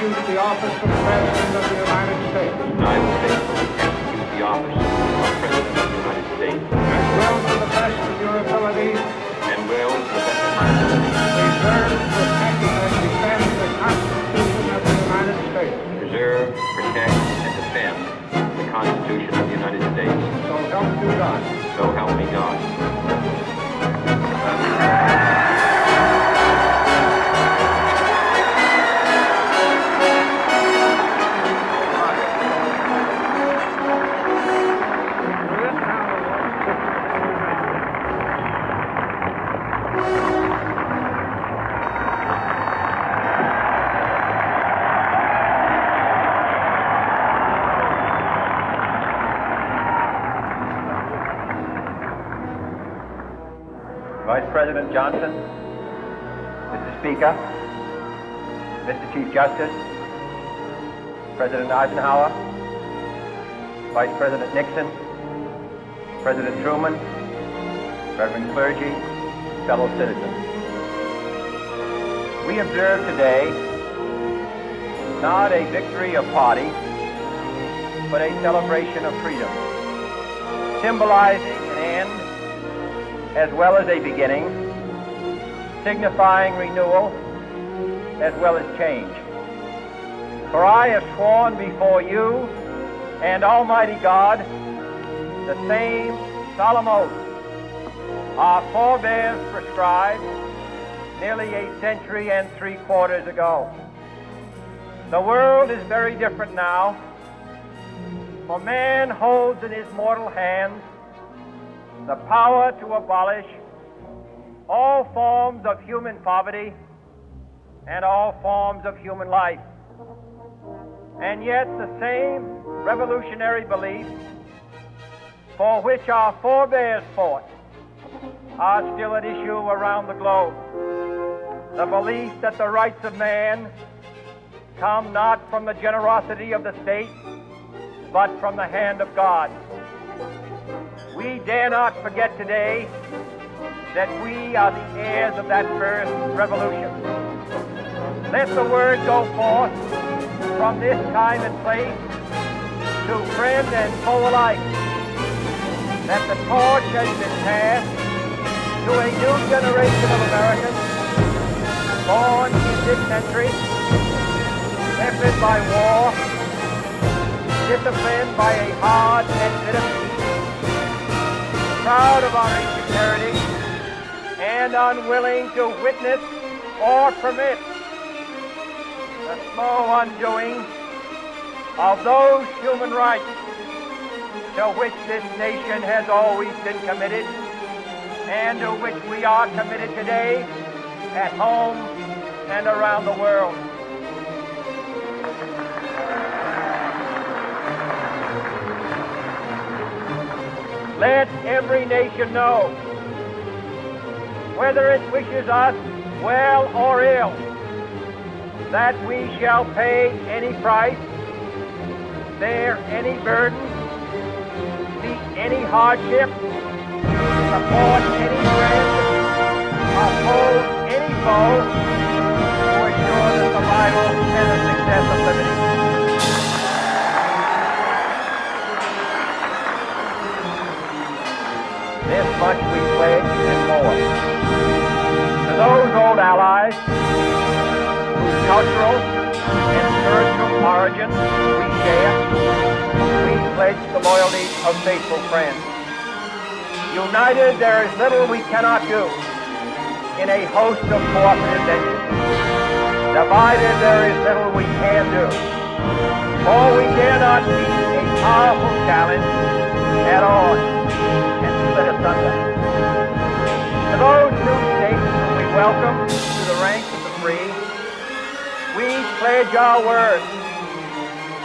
execute the office of President of the United States. I will faithfully execute the office of President of the United States. And will, to the best of your ability, And will, to the best of my ability, preserve, protect, and defend the Constitution of the United States. preserve, protect, and defend the Constitution of the United States. So help you God. So help me God. Vice President Johnson, Mr. Speaker, Mr. Chief Justice, President Eisenhower, Vice President Nixon, President Truman, Reverend clergy, fellow citizens. We observe today not a victory of party, but a celebration of freedom, symbolizing an end as well as a beginning, signifying renewal as well as change. For I have sworn before you and Almighty God the same solemn oath our forebears prescribed nearly a century and 3/4 ago. The world is very different now, for man holds in his mortal hands the power to abolish all forms of human poverty and all forms of human life. And yet the same revolutionary beliefs for which our forebears fought are still at issue around the globe. The belief that the rights of man come not from the generosity of the state, but from the hand of God. We dare not forget today that we are the heirs of that first revolution. Let the word go forth from this time and place to friend and foe alike that the torch has been passed to a new generation of Americans born in this century, tempered by war, disciplined by a hard and bitter peace, proud of our ancient heritage, and unwilling to witness or permit the slow undoing of those human rights to which this nation has always been committed and to which we are committed today at home and around the world. Let every nation know, whether it wishes us well or ill, that we shall pay any price, bear any burden, meet any hardship, support any friend, oppose any foe, to assure the survival and the success of liberty. This much we pledge and more. To those old allies whose cultural and spiritual origin we share, we pledge the loyalty of faithful friends. United, there is little we cannot do in a host of cooperative ventures. Divided, there is little we can do, for we dare not meet a powerful challenge at odds and split asunder. To those new states whom we welcome to the ranks of the free, we pledge our word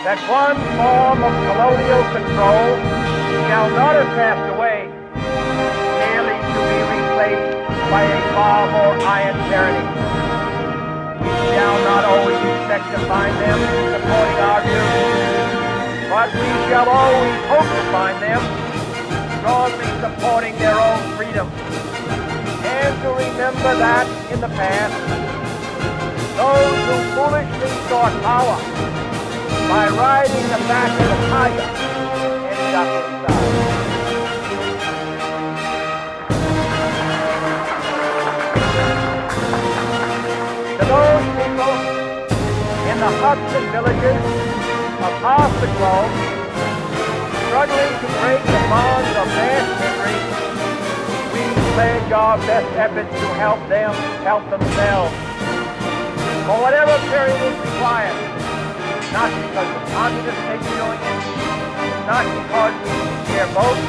that one form of colonial control shall not have passed away, merely to be replaced by a far more iron tyranny. We shall not always expect to find them supporting our views, but we shall always hope to find them strongly supporting their own freedom. And to remember that in the past, those who foolishly sought brought power by riding the back of the tiger ended up inside. To those people in the huts and villages of half the globe struggling to break the bonds of mass misery, we pledge our best efforts to help them help themselves for whatever period is required, not because the communists may be doing it, not because we share both,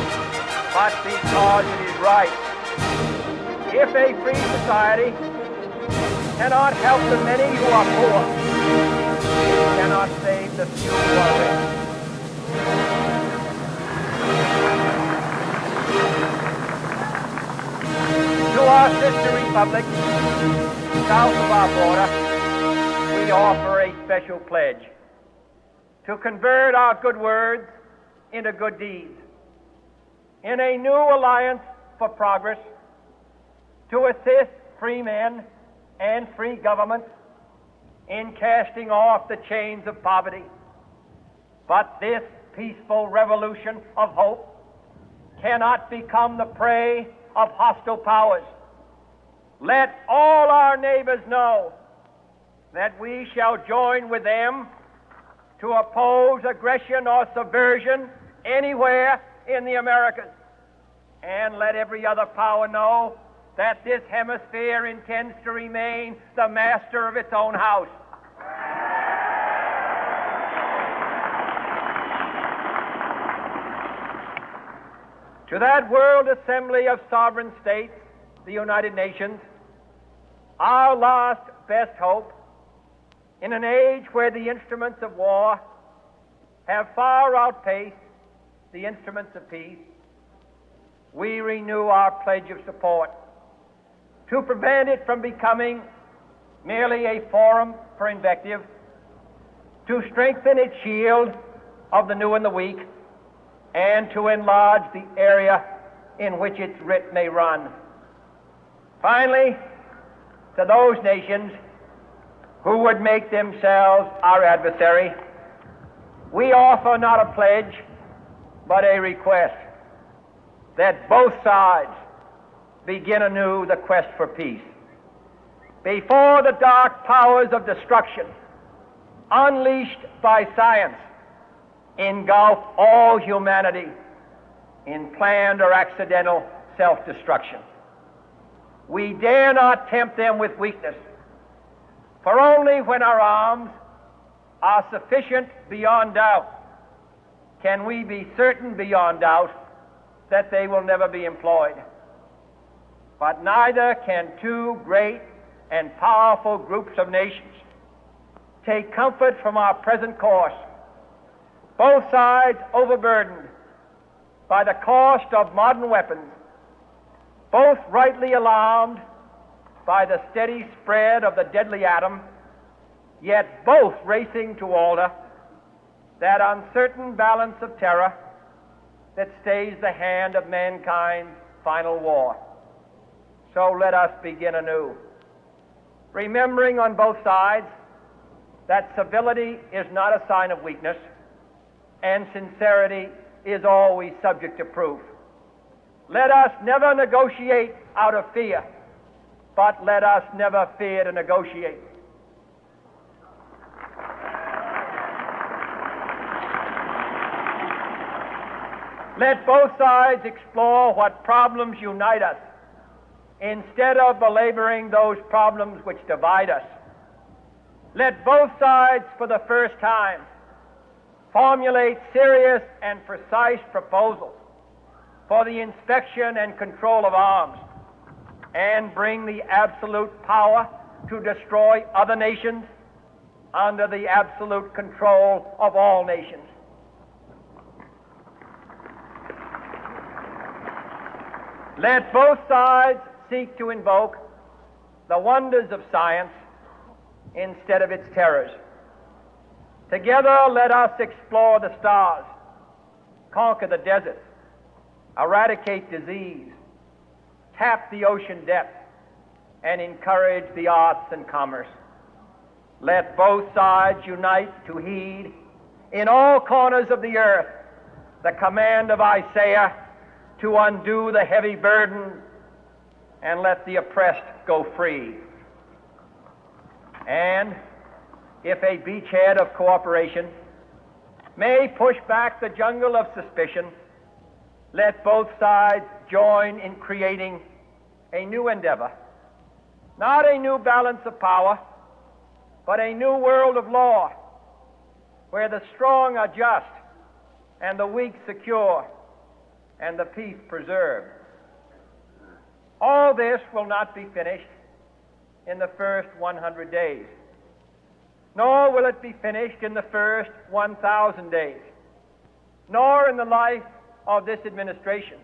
but because it is right. If a free society cannot help the many who are poor, it cannot save the few who are rich. To our sister republic, south of our border, we offer a special pledge to convert our good words into good deeds, in a new alliance for progress, to assist free men and free governments in casting off the chains of poverty. But this peaceful revolution of hope cannot become the prey of hostile powers. Let all our neighbors know that we shall join with them to oppose aggression or subversion anywhere in the Americas. And let every other power know that this hemisphere intends to remain the master of its own house. To that World Assembly of Sovereign States, the United Nations, our last best hope, in an age where the instruments of war have far outpaced the instruments of peace, we renew our pledge of support to prevent it from becoming merely a forum for invective, to strengthen its shield of the new and the weak, and to enlarge the area in which its writ may run. Finally, to those nations who would make themselves our adversary, we offer not a pledge, but a request that both sides begin anew the quest for peace. Before the dark powers of destruction, unleashed by science, engulf all humanity in planned or accidental self-destruction, we dare not tempt them with weakness, for only when our arms are sufficient beyond doubt can we be certain beyond doubt that they will never be employed. But neither can two great and powerful groups of nations take comfort from our present course, both sides overburdened by the cost of modern weapons, both rightly alarmed by the steady spread of the deadly atom, yet both racing to alter that uncertain balance of terror that stays the hand of mankind's final war. So let us begin anew, remembering on both sides that civility is not a sign of weakness, and sincerity is always subject to proof. Let us never negotiate out of fear, but let us never fear to negotiate. Let both sides explore what problems unite us, instead of belaboring those problems which divide us. Let both sides, for the first time, formulate serious and precise proposals for the inspection and control of arms, and bring the absolute power to destroy other nations under the absolute control of all nations. Let both sides seek to invoke the wonders of science instead of its terrors. Together, let us explore the stars, conquer the deserts, eradicate disease, tap the ocean depths, and encourage the arts and commerce. Let both sides unite to heed in all corners of the earth the command of Isaiah to undo the heavy burden and let the oppressed go free. And if a beachhead of cooperation may push back the jungle of suspicion, let both sides join in creating a new endeavor, not a new balance of power, but a new world of law, where the strong are just and the weak secure and the peace preserved. All this will not be finished in the first 100 days, nor will it be finished in the first 1,000 days, nor in the life of this administration,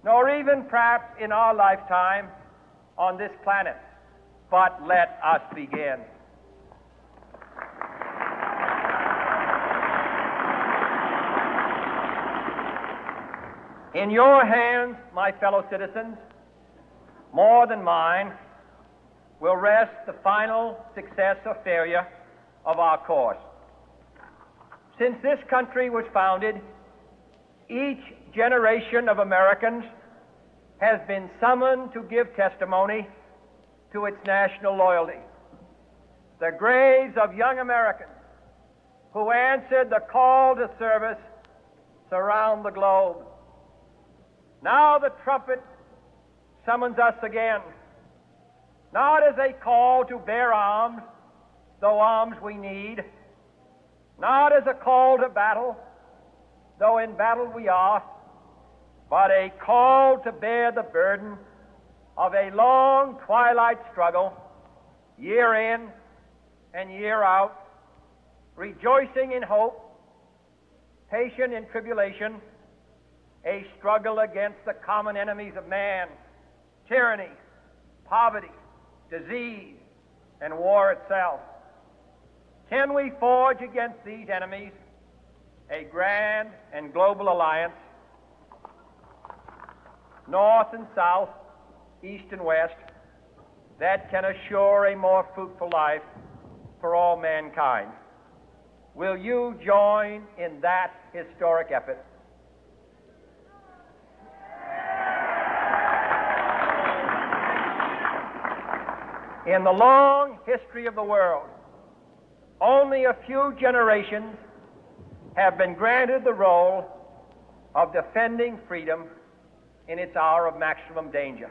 nor even perhaps in our lifetime on this planet. But let us begin. In your hands, my fellow citizens, more than mine, will rest the final success or failure of our course. Since this country was founded, each generation of Americans has been summoned to give testimony to its national loyalty. The graves of young Americans who answered the call to service surround the globe. Now the trumpet summons us again, not as a call to bear arms, though arms we need, not as a call to battle, though in battle we are, but a call to bear the burden of a long twilight struggle, year in and year out, rejoicing in hope, patient in tribulation, a struggle against the common enemies of man, tyranny, poverty, disease, and war itself. Can we forge against these enemies a grand and global alliance, north and south, east and west, that can assure a more fruitful life for all mankind? Will you join in that historic effort? In the long history of the world, only a few generations have been granted the role of defending freedom in its hour of maximum danger.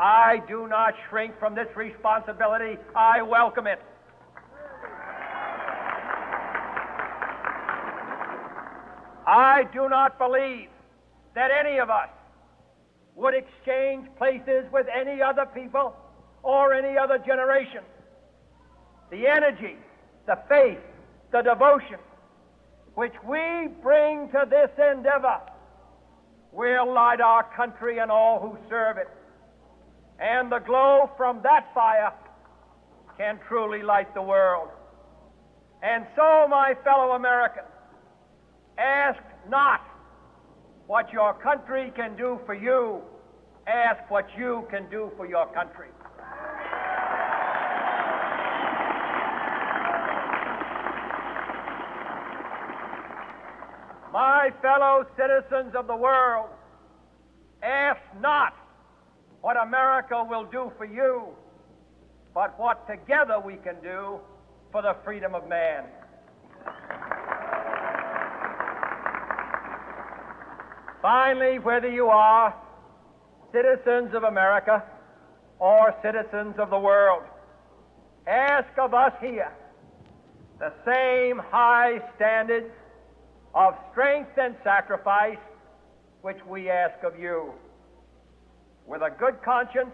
I do not shrink from this responsibility. I welcome it. I do not believe that any of us would exchange places with any other people or any other generation. The energy, the faith, the devotion which we bring to this endeavor will light our country and all who serve it. And the glow from that fire can truly light the world. And so, my fellow Americans, ask not what your country can do for you. Ask what you can do for your country. My fellow citizens of the world, ask not what America will do for you, but what together we can do for the freedom of man. Finally, whether you are citizens of America or citizens of the world, ask of us here the same high standards of strength and sacrifice which we ask of you. With a good conscience,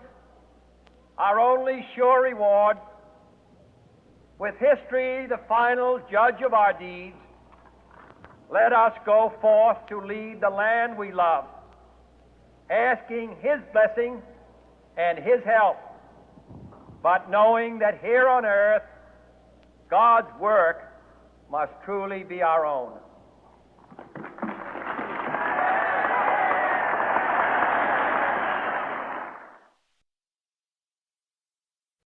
our only sure reward, with history the final judge of our deeds, let us go forth to lead the land we love, asking His blessing and His help, but knowing that here on earth God's work must truly be our own.